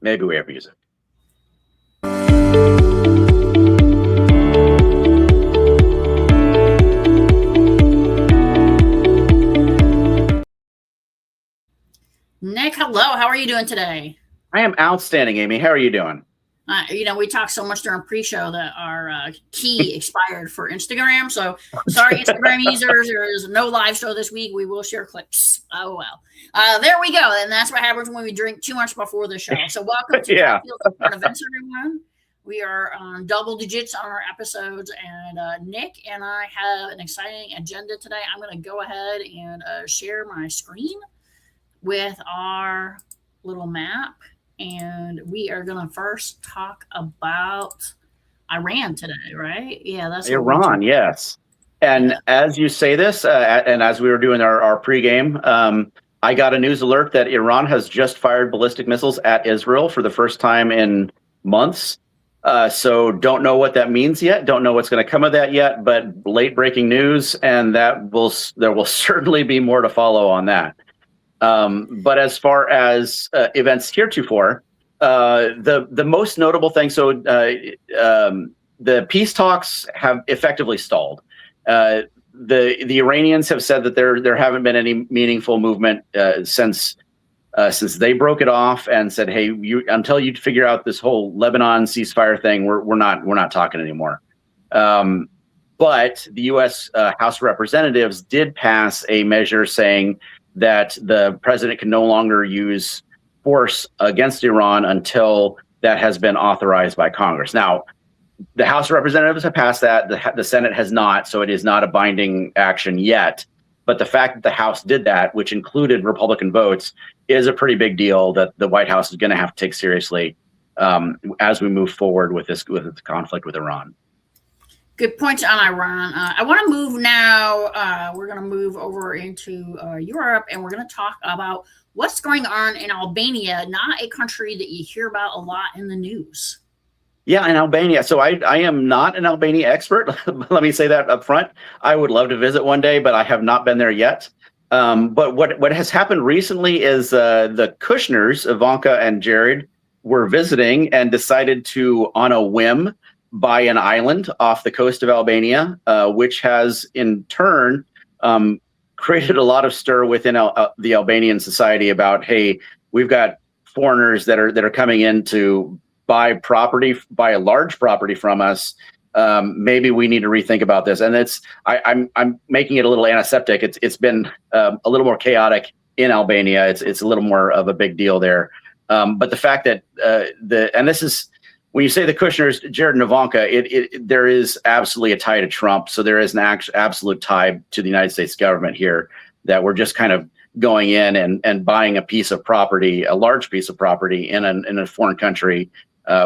Maybe we abuse it. Nick, hello. How are you doing today? I am outstanding, Amy. How are you doing? We talked so much during pre-show that our key expired for Instagram. So sorry, Instagram users, there is no live show this week. We will share clips. Oh, well. There we go. And that's what happens when we drink too much before the show. So welcome to Cocktails and Current Events, everyone. We are on double digits on our episodes. And Nick and I have an exciting agenda today. I'm going to go ahead and share my screen with our little map. And we are going to first talk about Iran today, right? Yeah, that's Iran, yes. And as you say this, and as we were doing our pregame, I got a news alert that Iran has just fired ballistic missiles at Israel for the first time in months. So don't know what that means yet. Don't know what's going to come of that yet, but late breaking news, and there will certainly be more to follow on that. But as far as events heretofore, the most notable thing, so the peace talks have effectively stalled. The Iranians have said that there haven't been any meaningful movement since they broke it off and said, hey, until you figure out this whole Lebanon ceasefire thing, we're not talking anymore. But the U.S. House of Representatives did pass a measure saying that the president can no longer use force against Iran until that has been authorized by Congress. Now, the House of Representatives have passed that. The Senate has not, so it is not a binding action yet. But the fact that the House did that, which included Republican votes, is a pretty big deal that the White House is going to have to take seriously as we move forward with this conflict with Iran. Good points on Iran. I want to move now. We're going to move over into Europe, and we're going to talk about what's going on in Albania, not a country that you hear about a lot in the news. Yeah, in Albania. So I am not an Albania expert. Let me say that up front. I would love to visit one day, but I have not been there yet. But what has happened recently is the Kushners, Ivanka and Jared, were visiting and decided to, on a whim, buy an island off the coast of Albania, which has in turn created a lot of stir within the Albanian society about, hey, we've got foreigners that are coming in to buy a large property from us. Maybe we need to rethink about this. And I'm making it a little antiseptic. It's been a little more chaotic in Albania. It's a little more of a big deal there. But the fact that and this is, when you say the Kushners, Jared and Ivanka, there is absolutely a tie to Trump. So there is an absolute tie to the United States government here, that we're just kind of going in and buying a piece of property, a large piece of property in a foreign country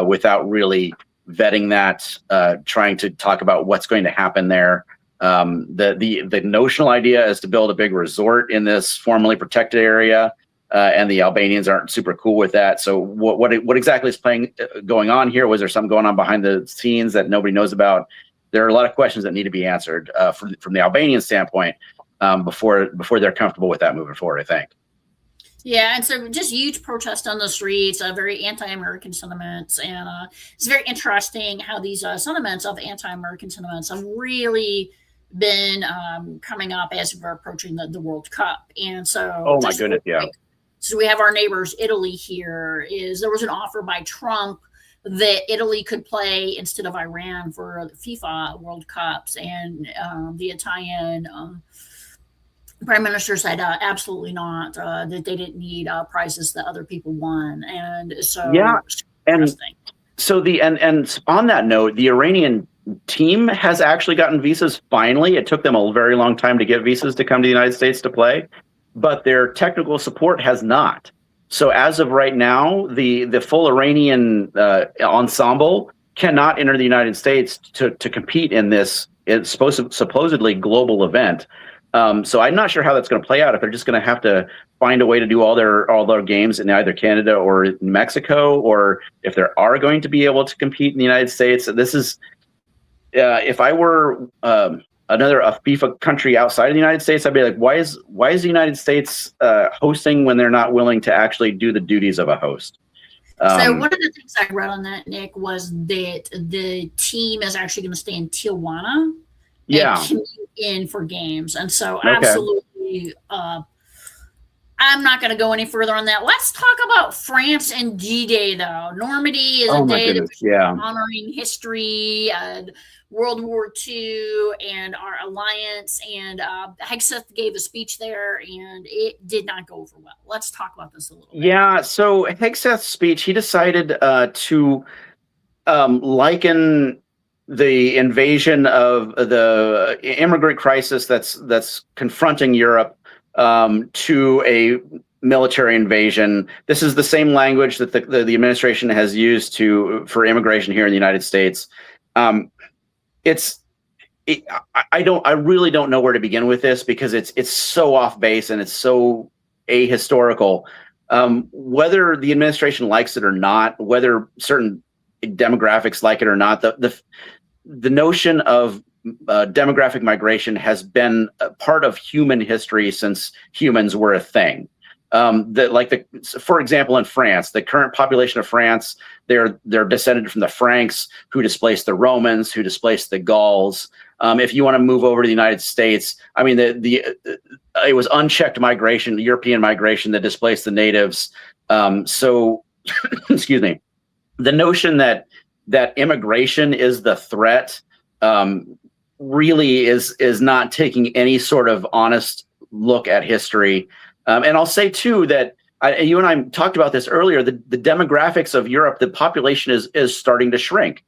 without really vetting that, trying to talk about what's going to happen there. The notional idea is to build a big resort in this formerly protected area. And the Albanians aren't super cool with that. So what exactly is going on here? Was there something going on behind the scenes that nobody knows about? There are a lot of questions that need to be answered from the Albanian standpoint before they're comfortable with that moving forward, I think. Yeah, and so just huge protest on the streets, very anti-American sentiments. And it's very interesting how these sentiments of anti-American sentiments have really been coming up as we're approaching the World Cup. And so, oh my goodness, yeah. So we have our neighbors, Italy here. There was an offer by Trump that Italy could play instead of Iran for the FIFA World Cups. And the Italian Prime Minister said absolutely not, that they didn't need prizes that other people won. And so, yeah. And so and on that note, the Iranian team has actually gotten visas finally. It took them a very long time to get visas to come to the United States to play, but their technical support has not. So as of right now, the full Iranian ensemble cannot enter the United States to compete in this supposedly global event. So I'm not sure how that's going to play out, if they're just going to have to find a way to do all their games in either Canada or Mexico, or if they are going to be able to compete in the United States. This is, if I were another FIFA country outside of the United States, I'd be like, why is the United States hosting when they're not willing to actually do the duties of a host? So one of the things I read on that, Nick, was that the team is actually going to stay in Tijuana and Yeah. commute in for games. And so Okay. absolutely, I'm not going to go any further on that. Let's talk about France and D-Day, though. Normandy is a Oh my day that goodness. Yeah. we're honoring history and World War II and our alliance. And Hegseth gave a speech there, and it did not go over well. Let's talk about this a little bit. Yeah. So Hegseth's speech, he decided to liken the invasion of the immigrant crisis that's confronting Europe to a military invasion. This is the same language that the administration has used for immigration here in the United States. It's I really don't know where to begin with this, because it's so off base and it's so ahistorical. Whether the administration likes it or not, whether certain demographics like it or not, the notion of demographic migration has been a part of human history since humans were a thing. For example, in France, the current population of France, they're descended from the Franks, who displaced the Romans, who displaced the Gauls. If you want to move over to the United States, I mean, it was unchecked migration, European migration, that displaced the natives. So, excuse me, the notion that immigration is the threat really is not taking any sort of honest look at history. And I'll say too that you and I talked about this earlier. The demographics of Europe, the population is starting to shrink.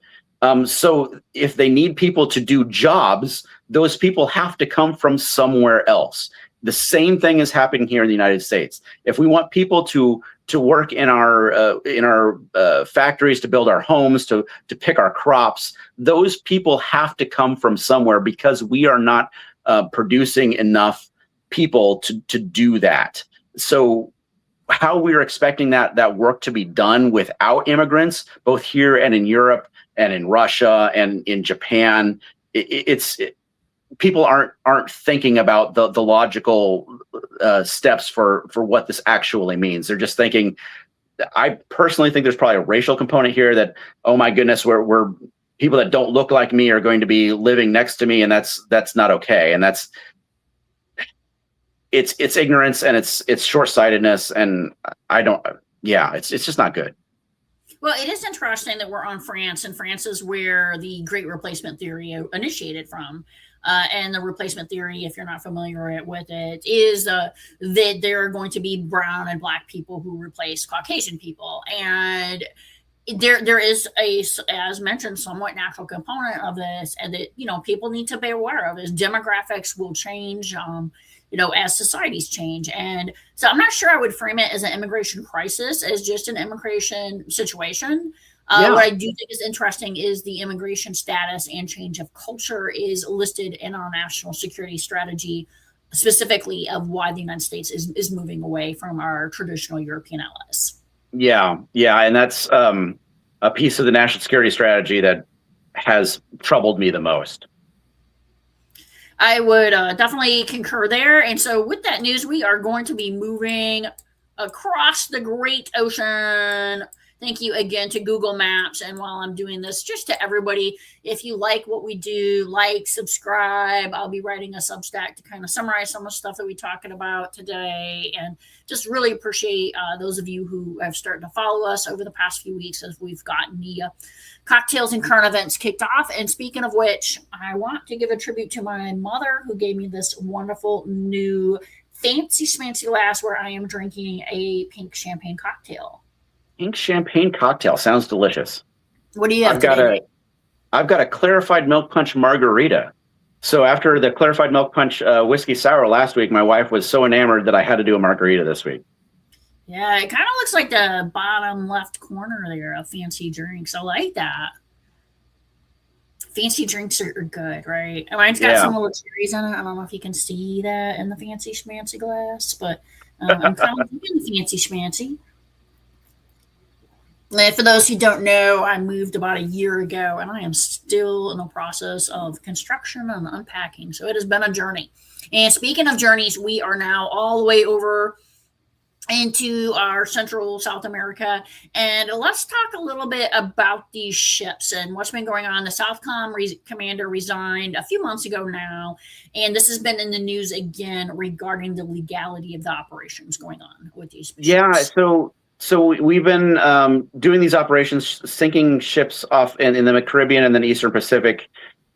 So if they need people to do jobs, those people have to come from somewhere else. The same thing is happening here in the United States. If we want people to work in our factories, to build our homes, to pick our crops, those people have to come from somewhere, because we are not producing enough people to do that. So how we're expecting that work to be done without immigrants, both here and in Europe and in Russia and in Japan, people aren't thinking about the logical steps for what this actually means. They're just thinking. I personally think there's probably a racial component here, that, oh my goodness, we're people that don't look like me are going to be living next to me, and that's not okay. And it's ignorance, and it's short-sightedness, and it's just not good. Well, it is interesting that we're on France, and France is where the Great Replacement Theory initiated from. And the replacement theory, if you're not familiar with it, is that there are going to be brown and black people who replace Caucasian people. And there is as mentioned, somewhat natural component of this, and that, people need to be aware of is demographics will change, as societies change. And so I'm not sure I would frame it as an immigration crisis, as just an immigration situation. What I do think is interesting is the immigration status and change of culture is listed in our national security strategy, specifically of why the United States is moving away from our traditional European allies. Yeah, and that's a piece of the national security strategy that has troubled me the most. I would definitely concur there. And so with that news, we are going to be moving across the great ocean. Thank you again to Google Maps. And while I'm doing this, just to everybody, if you like what we do, subscribe. I'll be writing a Substack to kind of summarize some of the stuff that we're talking about today. And just really appreciate those of you who have started to follow us over the past few weeks as we've gotten the cocktails and current events kicked off. And speaking of which, I want to give a tribute to my mother, who gave me this wonderful new fancy schmancy glass where I am drinking a pink champagne cocktail. Pink champagne cocktail sounds delicious. What do you have today? I've got a clarified milk punch margarita. So after the clarified milk punch whiskey sour last week, my wife was so enamored that I had to do a margarita this week. Yeah, it kind of looks like the bottom left corner there of fancy drinks. I like that. Fancy drinks are good, right? Mine's got some little cherries in it. I don't know if you can see that in the fancy schmancy glass, but I'm kind of doing the fancy schmancy. And for those who don't know, I moved about a year ago, and I am still in the process of construction and unpacking. So it has been a journey. And speaking of journeys, we are now all the way over into our Central South America. And let's talk a little bit about these ships and what's been going on. The Southcom commander resigned a few months ago now, and this has been in the news again regarding the legality of the operations going on with these ships. Yeah, so we've been doing these operations, sinking ships off in the Caribbean and then Eastern Pacific.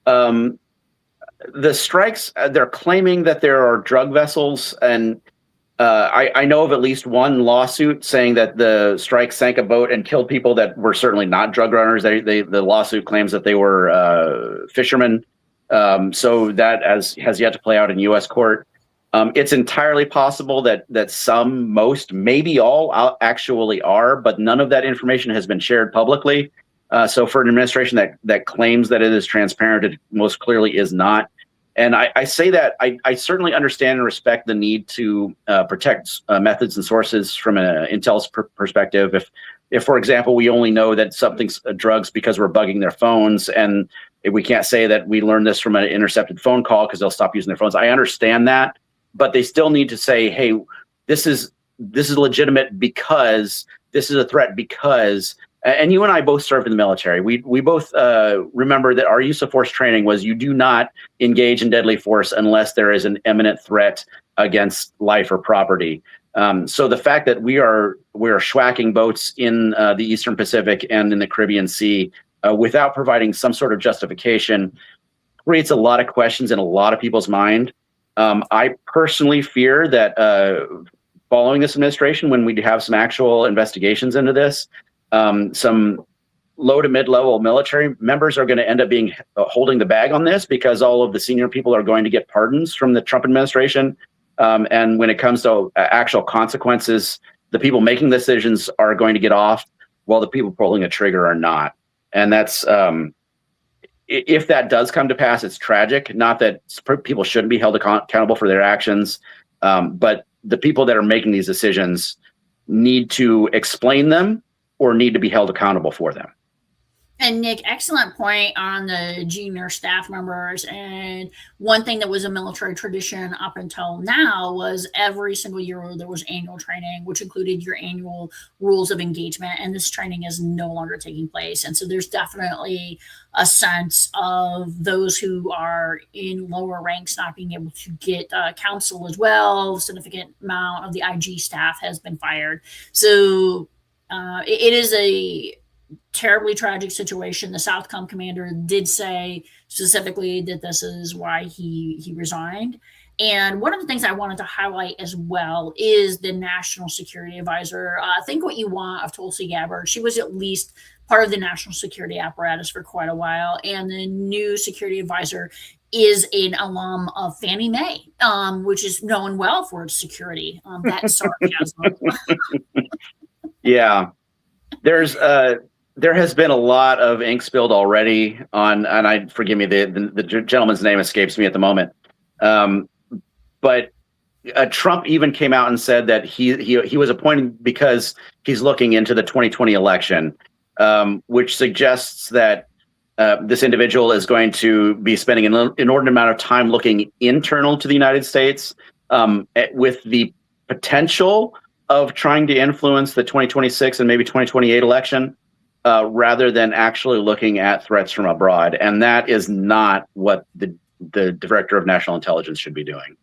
The strikes, they're claiming that there are drug vessels, and I know of at least one lawsuit saying that the strike sank a boat and killed people that were certainly not drug runners. The lawsuit claims that they were fishermen. So that has yet to play out in U.S. court. It's entirely possible that some, most, maybe all actually are, but none of that information has been shared publicly. So for an administration that claims that it is transparent, it most clearly is not. And I say that I certainly understand and respect the need to protect methods and sources from an intel's perspective. If, for example, we only know that something's drugs because we're bugging their phones, and we can't say that we learned this from an intercepted phone call because they'll stop using their phones. I understand that, but they still need to say, hey, this is legitimate because this is a threat because. And you and I both served in the military. We both remember that our use of force training was you do not engage in deadly force unless there is an imminent threat against life or property. So the fact that we are schwacking boats in the Eastern Pacific and in the Caribbean Sea without providing some sort of justification creates a lot of questions in a lot of people's mind. I personally fear that following this administration, when we have some actual investigations into this, some low to mid-level military members are going to end up being holding the bag on this because all of the senior people are going to get pardons from the Trump administration. And when it comes to actual consequences, the people making decisions are going to get off while the people pulling the trigger are not. And that's, if that does come to pass, it's tragic. Not that people shouldn't be held accountable for their actions, but the people that are making these decisions need to explain them or need to be held accountable for them. And Nick, excellent point on the junior staff members. And one thing that was a military tradition up until now was every single year there was annual training, which included your annual rules of engagement. And this training is no longer taking place. And so there's definitely a sense of those who are in lower ranks not being able to get counsel as well. A significant amount of the IG staff has been fired. So it is a terribly tragic situation. The Southcom commander did say specifically that this is why he resigned. And one of the things I wanted to highlight as well is the National Security Advisor. Think what you want of Tulsi Gabbard. She was at least part of the national security apparatus for quite a while. And the new security advisor is an alum of Fannie Mae, which is known well for its security. That's sarcasm. Yeah, there has been a lot of ink spilled already on, and forgive me, the gentleman's name escapes me at the moment. But Trump even came out and said that he was appointed because he's looking into the 2020 election, which suggests that this individual is going to be spending an inordinate amount of time looking internal to the United States, with the potential of trying to influence the 2026 and maybe 2028 election, rather than actually looking at threats from abroad. And that is not what the Director of National Intelligence should be doing.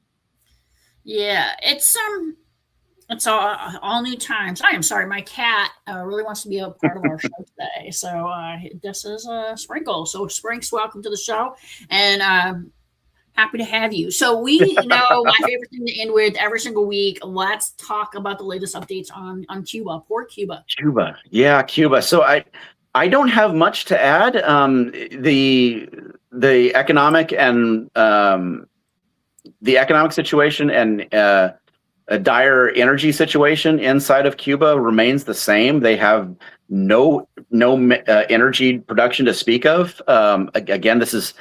Yeah, it's all new times. I am sorry, my cat really wants to be a part of our show today. So this is Sprinkle. So Sprinkles, welcome to the show, and happy to have you. So we know my favorite thing to end with every single week. Let's talk about the latest updates on Cuba. Poor Cuba. Cuba. Yeah, Cuba. So I don't have much to add. The economic and the economic situation and a dire energy situation inside of Cuba remains the same. They have no energy production to speak of. Again, this is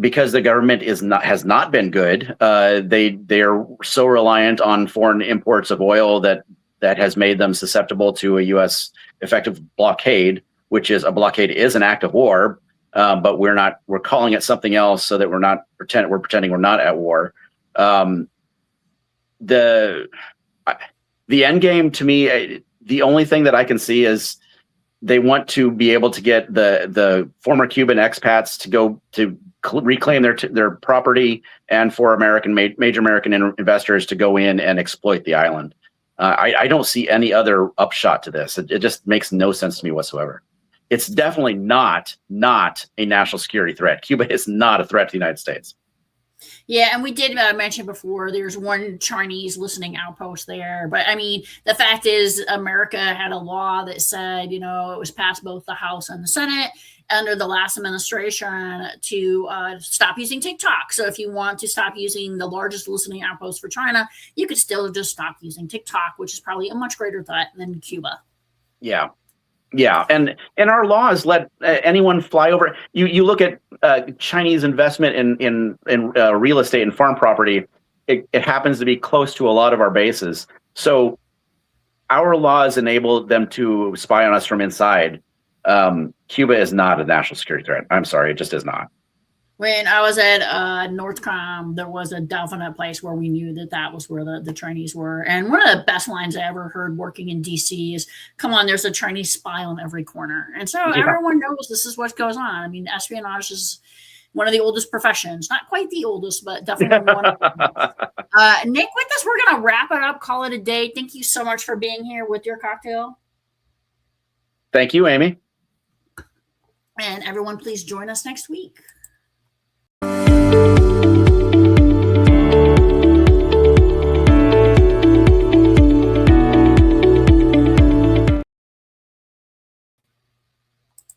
because the government has not been good. They are so reliant on foreign imports of oil that has made them susceptible to a U.S. effective blockade, which is an act of war, but we're calling it something else so that we're pretending we're not at war. The end game to me, the only thing that I can see is they want to be able to get the former Cuban expats to go to reclaim their property, and for major American investors to go in and exploit the island. I don't see any other upshot to this. It just makes no sense to me whatsoever. It's definitely not a national security threat. Cuba is not a threat to the United States. Yeah, and we did mention before there's one Chinese listening outpost there. But I mean, the fact is, America had a law that said, it was passed both the House and the Senate under the last administration to stop using TikTok. So if you want to stop using the largest listening outpost for China, you could still just stop using TikTok, which is probably a much greater threat than Cuba. Yeah. Yeah, and our laws let anyone fly over. You look at Chinese investment in real estate and farm property. It happens to be close to a lot of our bases, so our laws enable them to spy on us from inside. Cuba is not a national security threat. I'm sorry, it just is not. When I was at Northcom, there was a definite place where we knew that was where the Chinese were. And one of the best lines I ever heard working in DC is, "Come on, there's a Chinese spy on every corner." And so everyone knows this is what goes on. I mean, espionage is one of the oldest professions. Not quite the oldest, but definitely one of them. Nick, with this, we're going to wrap it up, call it a day. Thank you so much for being here with your cocktail. Thank you, Amy. And everyone, please join us next week.